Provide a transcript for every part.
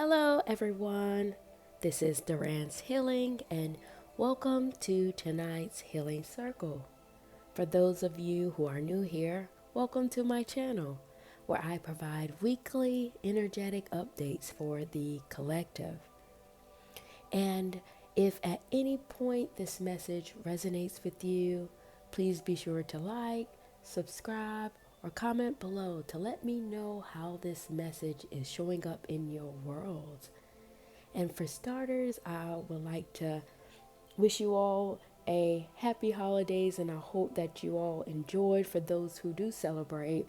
Hello, everyone. This is Duran's Healing, and welcome to tonight's Healing Circle. For those of you who are new here, welcome to my channel, where I provide weekly energetic updates for the collective. And if at any point this message resonates with you, please be sure to like, subscribe, or comment below to let me know how this message is showing up in your world. And for starters, I would like to wish you all a happy holidays, and I hope that you all enjoyed, for those who do celebrate,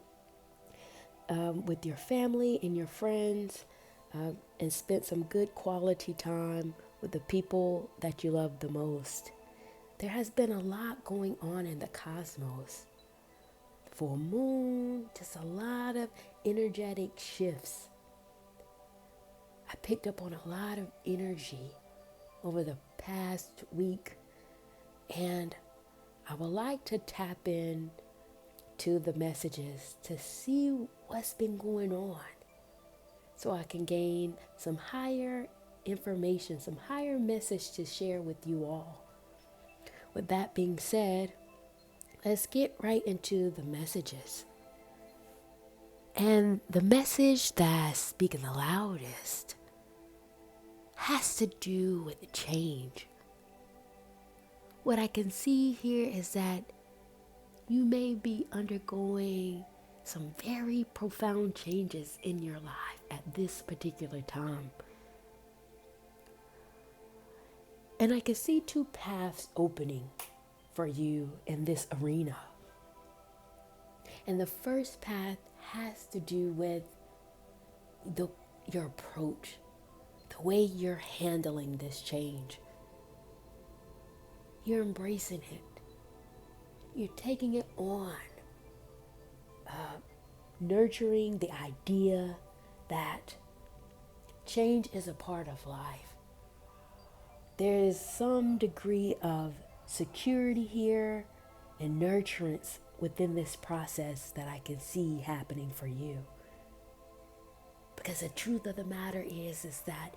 with your family and your friends, and spent some good quality time with the people that you love the most. There has been a lot going on in the cosmos. Full moon, just a lot of energetic shifts. I picked up on a lot of energy over the past week, and I would like to tap in to the messages to see what's been going on so I can gain some higher information, some higher message to share with you all. With that being said, let's get right into the messages. And the message that's speaking the loudest has to do with change. What I can see here is that you may be undergoing some very profound changes in your life at this particular time. And I can see two paths opening for you in this arena. And the first path has to do with your approach, the way you're handling this change. You're embracing it. You're taking it on. Nurturing the idea that change is a part of life. There is some degree of security here and nurturance within this process that I can see happening for you. Because the truth of the matter is that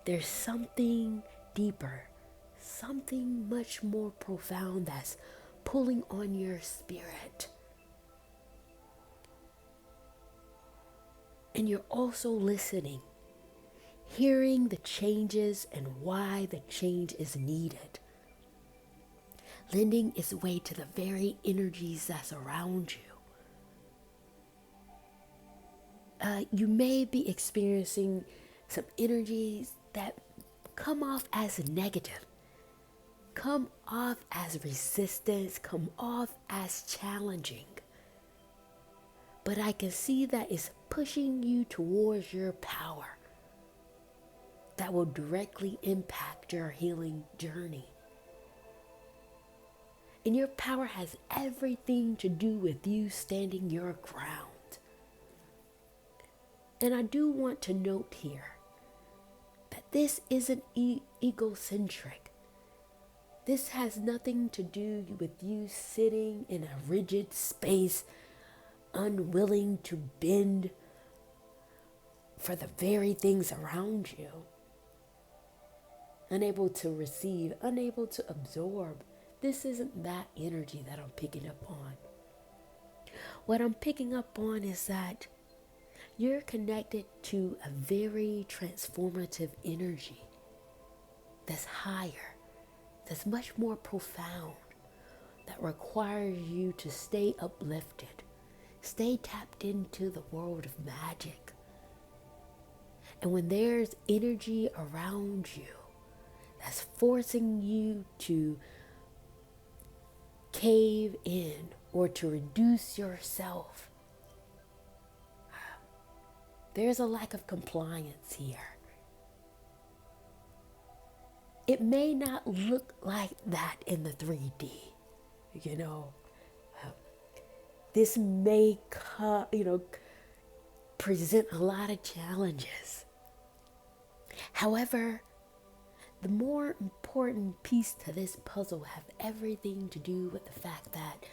there's something deeper, something much more profound that's pulling on your spirit. And you're also listening, hearing the changes and why the change is needed. Lending its way to the very energies that's around you. You may be experiencing some energies that come off as negative, come off as resistance, come off as challenging. But I can see that it's pushing you towards your power that will directly impact your healing journey. And your power has everything to do with you standing your ground. And I do want to note here that this isn't egocentric. This has nothing to do with you sitting in a rigid space, unwilling to bend for the very things around you, unable to receive, unable to absorb. This isn't that energy that I'm picking up on. What I'm picking up on is that you're connected to a very transformative energy that's higher, that's much more profound, that requires you to stay uplifted, stay tapped into the world of magic. And when there's energy around you that's forcing you to cave in or to reduce yourself, there's a lack of compliance here. It may not look like that in the 3D, you know. This may, present a lot of challenges. However, the more important piece to this puzzle have everything to do with the fact that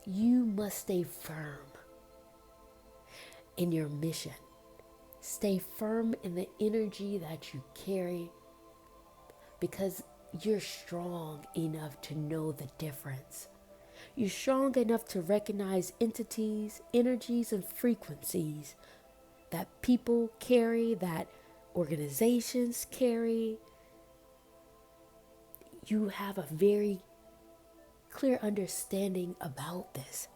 you must stay firm in your mission. Stay firm in the energy that you carry because you're strong enough to know the difference. You're strong enough to recognize entities, energies, and frequencies that people carry, that organizations carry. You have a very clear understanding about this.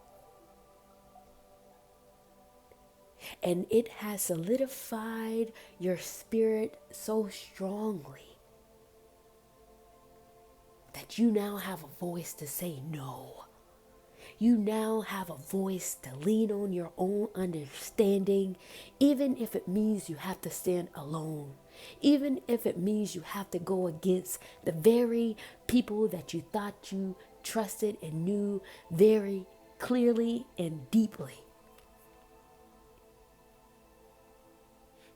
And it has solidified your spirit so strongly that you now have a voice to say no. You now have a voice to lean on your own understanding, even if it means you have to stand alone, even if it means you have to go against the very people that you thought you trusted and knew very clearly and deeply.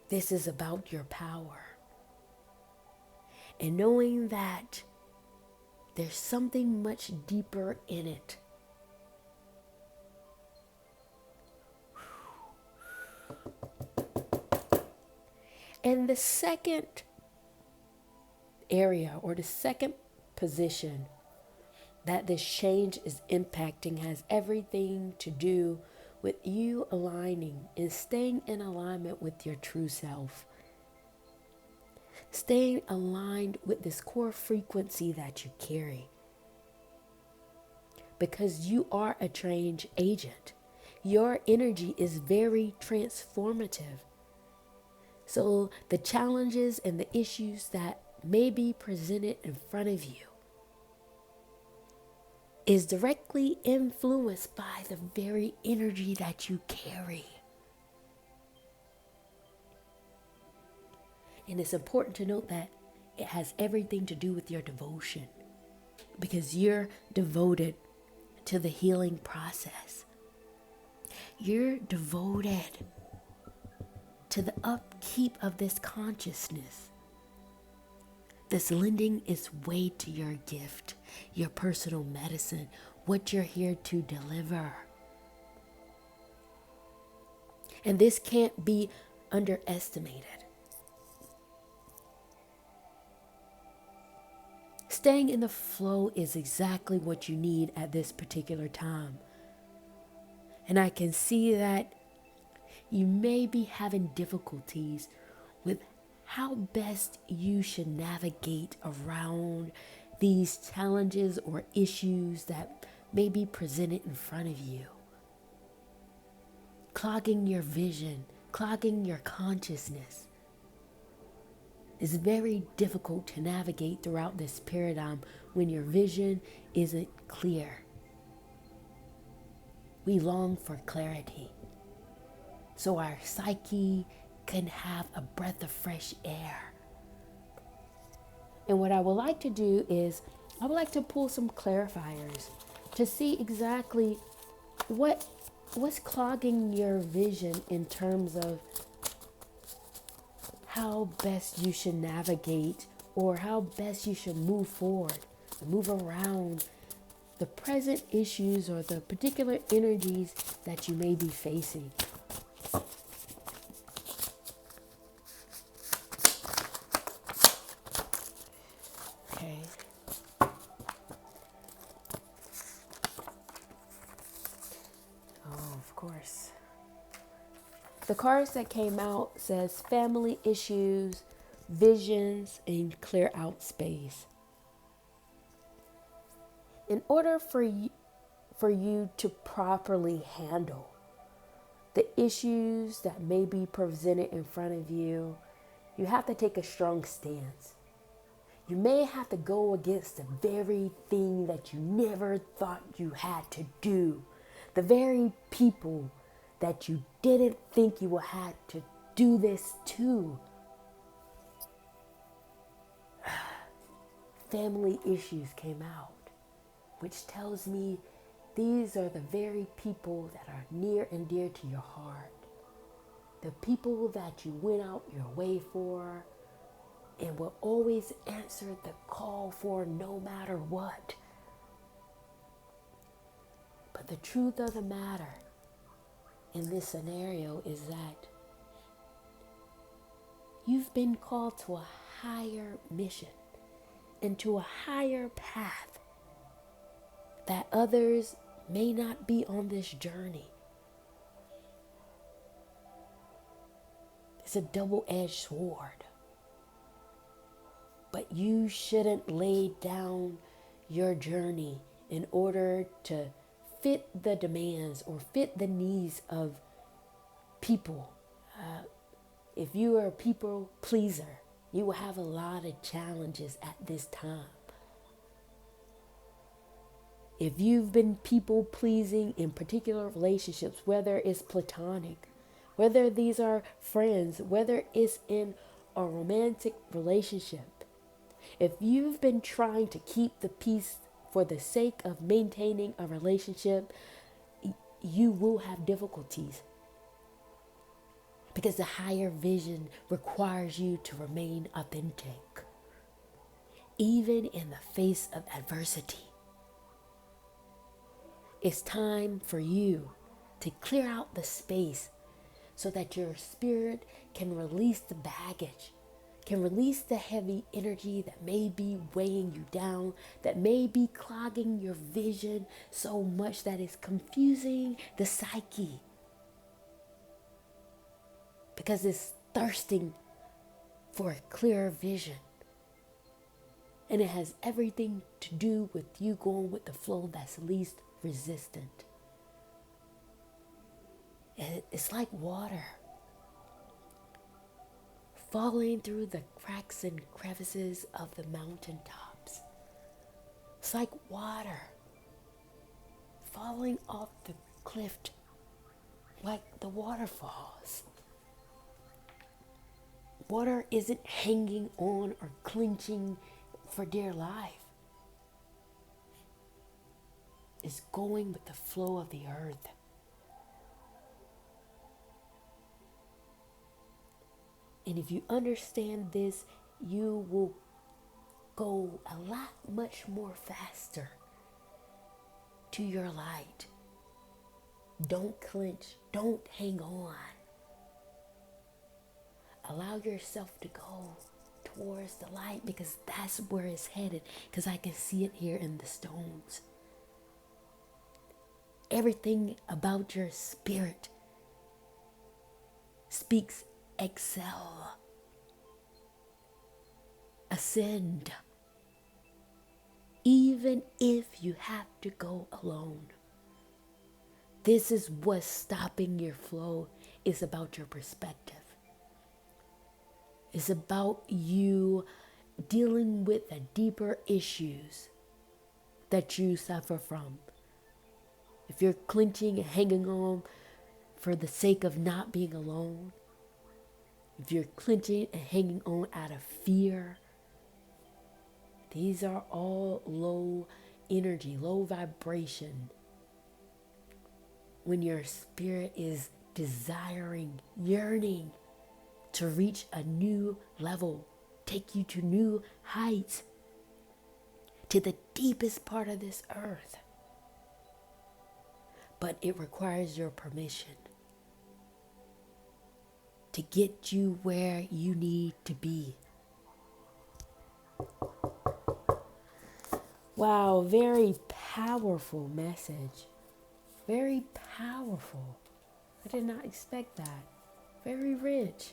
This is about your power. And knowing that there's something much deeper in it. And the second area or the second position that this change is impacting has everything to do with you aligning and staying in alignment with your true self. Staying aligned with this core frequency that you carry. Because you are a change agent. Your energy is very transformative. So the challenges and the issues that may be presented in front of you is directly influenced by the very energy that you carry. And it's important to note that it has everything to do with your devotion, because you're devoted to the healing process. You're devoted to the upkeep of this consciousness. This lending its weight to your gift, your personal medicine, what you're here to deliver. And this can't be underestimated. Staying in the flow is exactly what you need at this particular time. And I can see that you may be having difficulties with how best you should navigate around these challenges or issues that may be presented in front of you. Clogging your vision, clogging your consciousness is very difficult to navigate throughout this paradigm when your vision isn't clear. We long for clarity, so our psyche can have a breath of fresh air. And what I would like to do is, I would like to pull some clarifiers to see exactly what's clogging your vision in terms of how best you should navigate or how best you should move forward, move around the present issues or the particular energies that you may be facing. Okay. Oh, of course. The cards that came out says family issues, visions, and clear out space. In order for you to properly handle the issues that may be presented in front of you, you have to take a strong stance. You may have to go against the very thing that you never thought you had to do. The very people that you didn't think you would have to do this to. Family issues came out, which tells me these are the very people that are near and dear to your heart. The people that you went out your way for and will always answer the call for no matter what. But the truth of the matter in this scenario is that You've been called to a higher mission and to a higher path that others may not be on this journey. It's a double-edged sword. But you shouldn't lay down your journey in order to fit the demands or fit the needs of people. If you are a people pleaser, you will have a lot of challenges at this time. If you've been people pleasing in particular relationships, whether it's platonic, whether these are friends, whether it's in a romantic relationship, if you've been trying to keep the peace for the sake of maintaining a relationship, you will have difficulties. Because the higher vision requires you to remain authentic, even in the face of adversity. It's time for you to clear out the space so that your spirit can release the baggage, can release the heavy energy that may be weighing you down, that may be clogging your vision so much that it's confusing the psyche. Because it's thirsting for a clearer vision. And it has everything to do with you going with the flow that's least resistant. And it's like water falling through the cracks and crevices of the mountaintops. It's like water falling off the cliff like the waterfalls. Water isn't hanging on or clenching for dear life. It's going with the flow of the earth. And if you understand this, you will go a lot much more faster to your light. Don't clench. Don't hang on. Allow yourself to go towards the light, because that's where it's headed. Because I can see it here in the stones. Everything about your spirit speaks excel, ascend, even if you have to go alone. This is what's stopping your flow. It's about your perspective. It's about you dealing with the deeper issues that you suffer from. If you're clenching and hanging on for the sake of not being alone, if you're clenching and hanging on out of fear, these are all low energy, low vibration. When your spirit is desiring, yearning to reach a new level, take you to new heights, to the deepest part of this earth. But it requires your permission to get you where you need to be. Wow, very powerful message. Very powerful. I did not expect that. Very rich.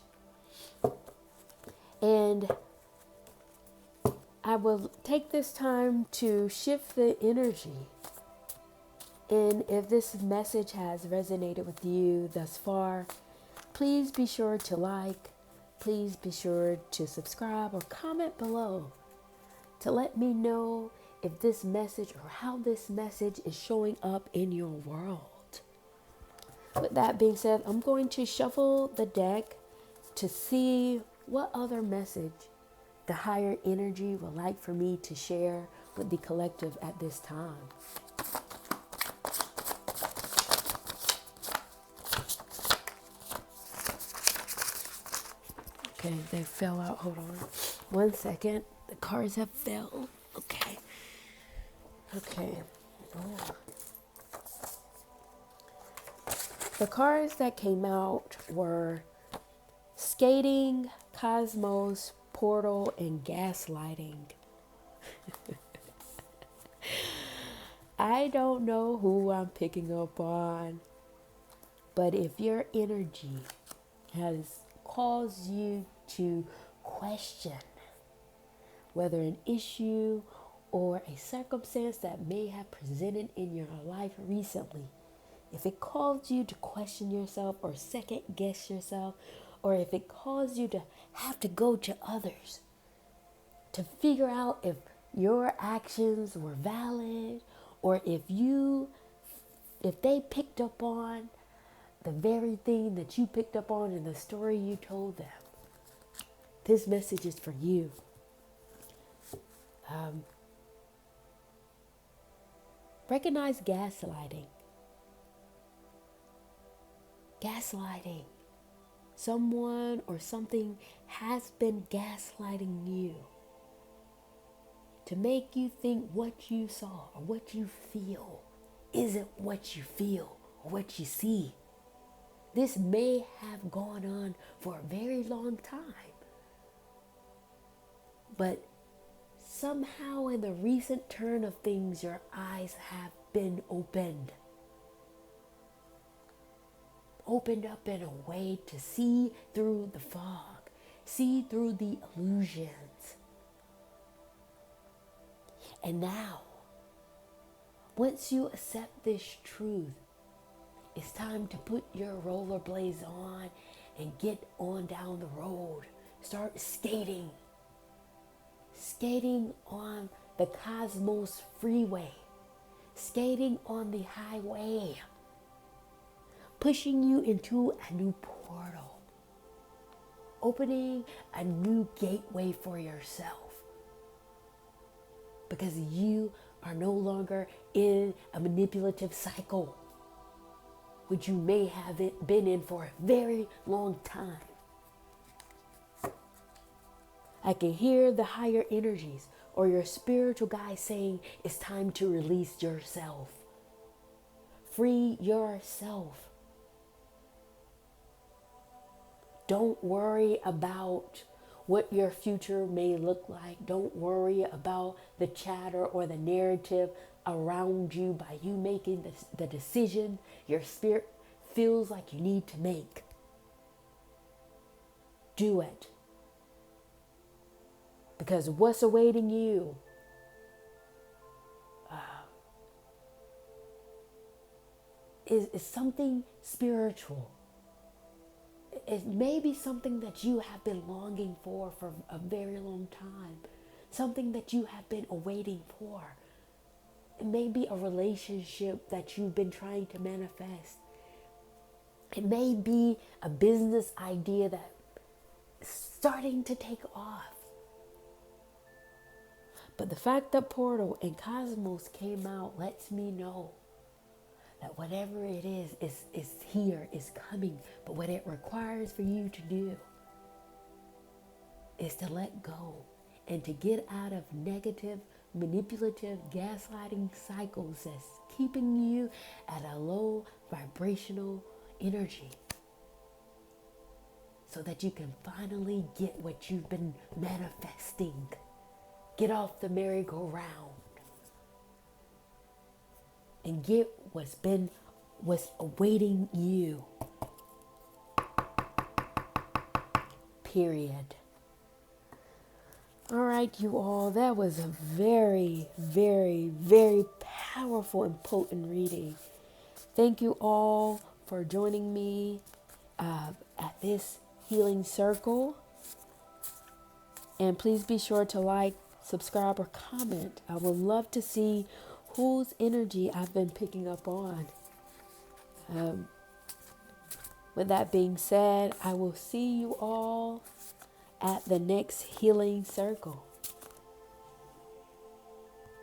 And I will take this time to shift the energy. And if this message has resonated with you thus far, please be sure to like, please be sure to subscribe or comment below to let me know if this message or how this message is showing up in your world. With that being said, I'm going to shuffle the deck to see what other message the higher energy would like for me to share with the collective at this time. Okay, they fell out. Hold on. 1 second. The cards have fell. Okay. Oh. The cards that came out were skating, cosmos, portal, and gaslighting. I don't know who I'm picking up on, but if your energy has caused you to question whether an issue or a circumstance that may have presented in your life recently, if it caused you to question yourself or second guess yourself, or if it caused you to have to go to others to figure out if your actions were valid, or if they picked up on the very thing that you picked up on in the story you told them, this message is for you. Recognize gaslighting. Gaslighting. Someone or something has been gaslighting you to make you think what you saw or what you feel isn't what you feel or what you see. This may have gone on for a very long time, but somehow in the recent turn of things, your eyes have been opened up in a way to see through the fog, see through the illusions. And now, once you accept this truth, it's time to put your rollerblades on and get on down the road. Start skating. Skating on the Cosmos Freeway. Skating on the highway. Pushing you into a new portal. Opening a new gateway for yourself. Because you are no longer in a manipulative cycle, which you may have been in for a very long time. I can hear the higher energies or your spiritual guide saying it's time to release yourself. Free yourself. Don't worry about what your future may look like. Don't worry about the chatter or the narrative around you by you making the decision your spirit feels like you need to make. Do it. Because what's awaiting you is something spiritual. It may be something that you have been longing for a very long time. Something that you have been awaiting for. It may be a relationship that you've been trying to manifest. It may be a business idea that is starting to take off. But the fact that Portal and Cosmos came out lets me know that whatever it is here, is coming. But what it requires for you to do is to let go and to get out of negative, manipulative, gaslighting cycles that's keeping you at a low vibrational energy, so that you can finally get what you've been manifesting. Get off the merry-go-round and get what's awaiting you. Period. All right, you all, that was a very, very, very powerful and potent reading. Thank you all for joining me at this healing circle. And please be sure to like, subscribe, or comment. I would love to see whose energy I've been picking up on. With that being said, I will see you all at the next healing circle.